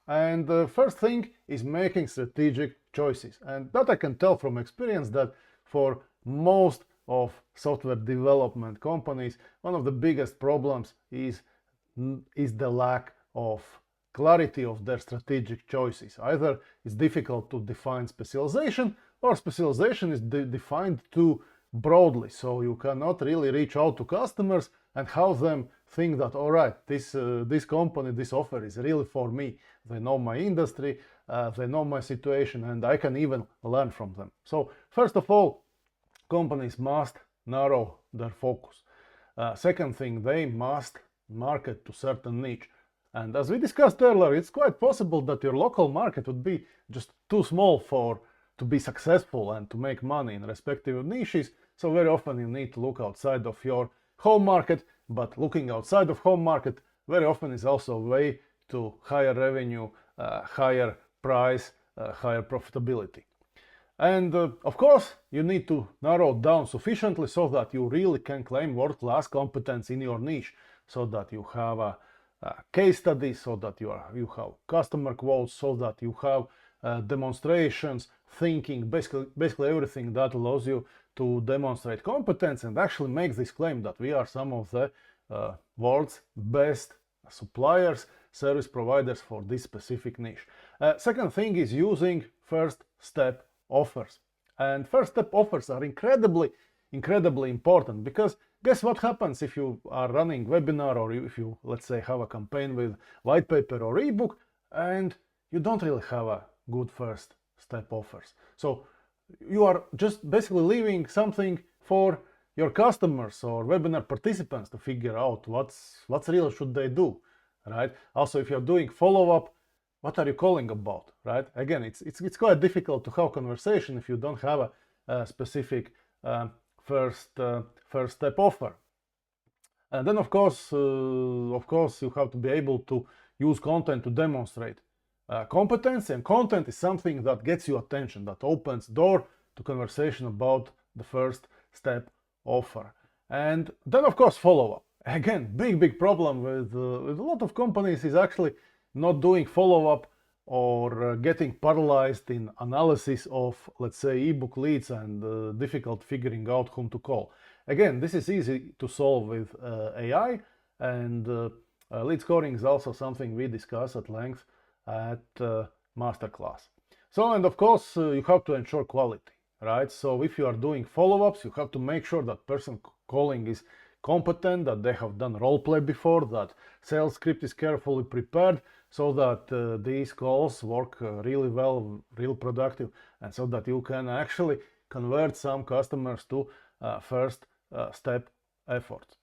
And the first thing is making strategic choices. And that I can tell from experience that for most of software development companies, one of the biggest problems is the lack of clarity of their strategic choices. Either it's difficult to define specialization, or specialization is defined too broadly, so you cannot really reach out to customers and have them think that, all right, this company, this offer is really for me. They know my industry, they know my situation, and I can even learn from them. So first of all, companies must narrow their focus. Second thing, they must market to certain niche. And as we discussed earlier, it's quite possible that your local market would be just too small to be successful and to make money in respective niches. So very often you need to look outside of your home market, but looking outside of home market very often is also a way to higher revenue, higher price, higher profitability. And of course, you need to narrow down sufficiently so that you really can claim world-class competence in your niche, so that you have a case study, so that you have customer quotes, so that you have demonstrations, thinking, basically everything that allows you to demonstrate competence and actually make this claim that we are some of the world's best suppliers, service providers for this specific niche. Second thing is using first step offers. And first step offers are incredibly important, because guess what happens if you are running webinar, or if you, let's say, have a campaign with white paper or ebook and you don't really have a good first step offers. So you are just basically leaving something for your customers or webinar participants to figure out what's real should they do, right? Also, if you're doing follow-up, what are you calling about, right? Again, it's quite difficult to have conversation if you don't have a specific first step offer. And then of course you have to be able to use content to demonstrate competence, and content is something that gets you attention, that opens door to conversation about the first step offer. And then of course follow-up. Again, big problem with a lot of companies is actually not doing follow-up, or getting paralyzed in analysis of, let's say, ebook leads, and difficult figuring out whom to call. Again, this is easy to solve with AI, and lead scoring is also something we discuss at length at Masterclass. So, and of course, you have to ensure quality, right? So if you are doing follow-ups, you have to make sure that person calling is competent, that they have done role play before, that sales script is carefully prepared, so that these calls work really well, real productive, and so that you can actually convert some customers to first step efforts.